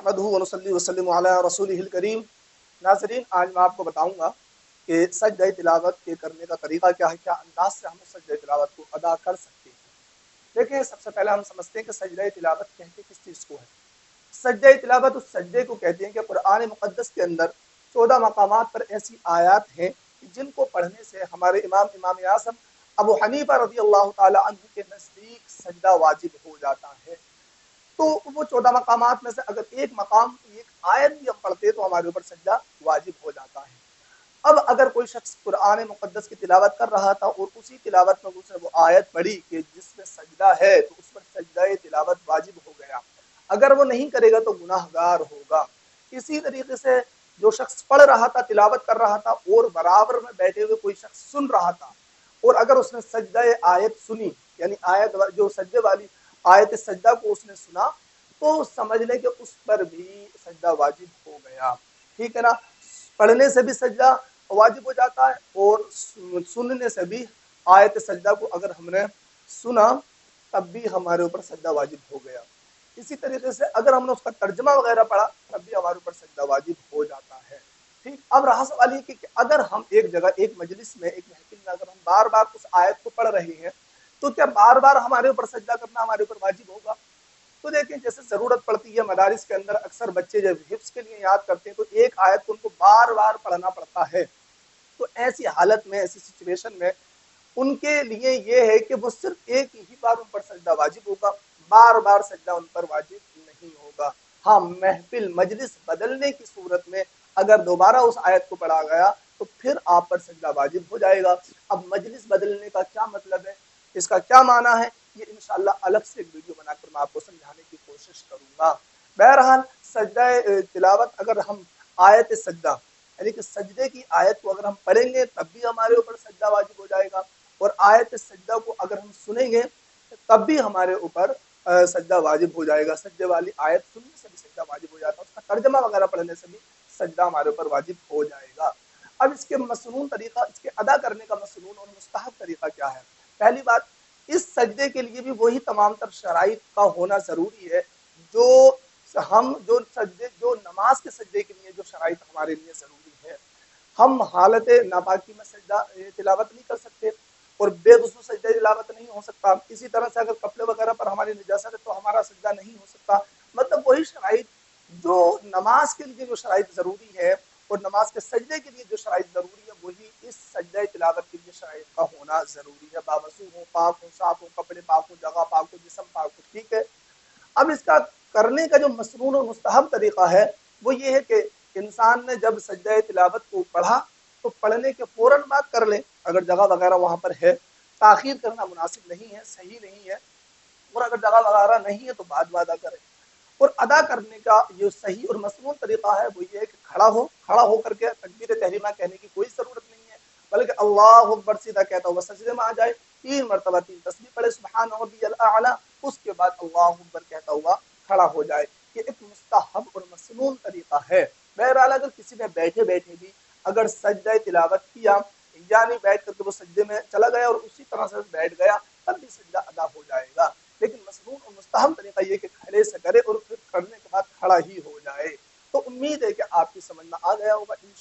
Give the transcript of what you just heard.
نحمدہ ونصلی وسلم علی رسولہ الکریم۔ ناظرین، آج میں آپ کو بتاؤں گا کہ سجدہ تلاوت کے کرنے کا طریقہ کیا ہے، کیا انداز سے ہم سجدہ تلاوت کو ادا کر سکتے ہیں۔ دیکھیں، سب سے پہلے ہم سمجھتے ہیں کہ سجدہ تلاوت کہتے کس چیز کو ہے۔ سجدہ تلاوت اس سجدے کو کہتے ہیں کہ قرآن مقدس کے اندر 14 مقامات پر ایسی آیات ہیں جن کو پڑھنے سے ہمارے امام اعظم ابو حنیفہ رضی اللہ تعالی عنہ کے نزدیک سجدہ واجب ہو جاتا ہے۔ تو وہ 14 مقامات میں سے اگر ایک مقام ایک آیت بھی ہم پڑھتے تو ہمارے اوپر سجدہ واجب ہو جاتا ہے۔ اب اگر کوئی شخص قرآن مقدس کی تلاوت کر رہا تھا اور اسی تلاوت میں اس نے وہ آیت پڑھی کہ جس میں سجدہ ہے تو اس پر سجدہ تلاوت واجب ہو گیا، اگر وہ نہیں کرے گا تو گناہ گار ہوگا۔ اسی طریقے سے جو شخص پڑھ رہا تھا، تلاوت کر رہا تھا اور برابر میں بیٹھے ہوئے کوئی شخص سن رہا تھا اور اگر اس نے سجدہ آیت سنی، یعنی آیت جو سجدے والی آیت سجدہ کو اس نے سنا، تو سمجھ لیں کہ اس پر بھی سجدہ واجب ہو گیا۔ ٹھیک ہے نا؟ پڑھنے سے بھی سجدہ واجب ہو جاتا ہے اور سننے سے بھی آیت سجدہ کو اگر ہم نے سنا تب بھی ہمارے اوپر سجدہ واجب ہو گیا۔ اسی طریقے سے اگر ہم نے اس کا ترجمہ وغیرہ پڑھا تب بھی ہمارے اوپر سجدہ واجب ہو جاتا ہے۔ ٹھیک، اب رہا سوال یہ کہ اگر ہم ایک جگہ ایک مجلس میں ایک محفل میں اگر ہم بار بار اس آیت کو پڑھ رہے ہیں تو کیا بار بار ہمارے اوپر سجدہ کرنا ہمارے اوپر واجب ہوگا؟ تو دیکھیں، جیسے ضرورت پڑتی ہے مدارس کے اندر اکثر بچے جب حفظ کے لیے یاد کرتے ہیں تو ایک آیت کو ان کو بار بار پڑھنا پڑتا ہے، تو ایسی حالت میں ایسی سچویشن میں ان کے لیے یہ ہے کہ وہ صرف ایک ہی بار ان پر سجدہ واجب ہوگا، بار بار سجدہ ان پر واجب نہیں ہوگا۔ ہاں، محفل مجلس بدلنے کی صورت میں اگر دوبارہ اس آیت کو پڑھا گیا تو پھر آپ پر سجدہ واجب ہو جائے گا۔ اب مجلس بدلنے کا کیا مطلب ہے، اس کا کیا معنی ہے، یہ انشاءاللہ الگ سے ایک ویڈیو بنا کر میں آپ کو سمجھانے کی کوشش کروں گا۔ بہرحال سجدہ تلاوت اگر ہم آیت سجدہ یعنی کہ سجدے کی آیت کو اگر ہم پڑھیں گے تب بھی ہمارے اوپر سجدہ واجب ہو جائے گا، اور آیت سجدہ کو اگر ہم سنیں گے تب بھی ہمارے اوپر سجدہ واجب ہو جائے گا۔ سجدے والی آیت سننے سے بھی سجدہ واجب ہو جاتا ہے، اس کا ترجمہ وغیرہ پڑھنے سے بھی سجدہ ہمارے اوپر واجب ہو جائے گا۔ اب اس کے مسنون طریقہ، اس کے ادا کرنے کا مسنون اور مستحب طریقہ کیا ہے؟ پہلی بات، اس سجدے کے لیے بھی وہی تمام تر شرائط کا ہونا ضروری ہے جو ہم جو نماز کے سجدے کے لیے جو شرائط ہمارے لیے ضروری ہے۔ ہم حالت ناپاکی میں سجدہ تلاوت نہیں کر سکتے اور بے وضو سجدہ تلاوت نہیں ہو سکتا۔ اسی طرح سے اگر کپڑے وغیرہ پر ہماری نجاست ہے تو ہمارا سجدہ نہیں ہو سکتا۔ مطلب وہی شرائط جو نماز کے لیے جو شرائط ضروری ہے اور نماز کے سجدے کے لیے جو شرائط ضروری ہے وہی اس سجدہ تلاوت کے لیے شرائط کا ہونا ضروری ہے۔ باوضو ہو، پاک ہو، صاف ہو، کپڑے پاک ہو، جگہ پاک ہو، جسم پاک ہو۔ ٹھیک ہے؟ اب اس کا کرنے کا جو مسنون اور مستحب طریقہ ہے وہ یہ ہے کہ انسان نے جب سجدہ تلاوت کو پڑھا تو پڑھنے کے فوراً بعد کر لے، اگر جگہ وغیرہ وہاں پر ہے۔ تاخیر کرنا مناسب نہیں ہے، صحیح نہیں ہے، اور اگر جگہ وغیرہ نہیں ہے تو بعد ادا کرے۔ اور ادا کرنے کا جو صحیح اور مسنون طریقہ ہے وہ یہ ہے کہ کھڑا ہو کر کے تکبیر تحریمہ کہنے کی کوئی ضرورت نہیں ہے، بلکہ اللہ اکبر سیدھا کہتا ہوا سجدے میں آ جائے، 3 مرتبہ 3 تسبیح پڑھے سبحان ربی الاعلی، اس کے بعد اللہ اکبر کہتا ہوا کھڑا ہو جائے۔ یہ ایک مستحب اور مسنون طریقہ ہے۔ بہرحال اگر کسی نے بیٹھے بیٹھے بھی اگر سجدہ تلاوت کیا، یعنی بیٹھ کر کے وہ سجدے میں چلا گیا اور اسی طرح سے بیٹھ گیا، تب بھی سجدہ ادا ہو جائے گا، لیکن مسنون اور مستحب طریقہ یہ کہ کھڑے سے کرے اور پھر کرنے کے بعد کھڑا ہی ہو جائے۔ تو امید ہے کہ آپ کی سمجھ میں آ گیا ہوگا انشاءاللہ۔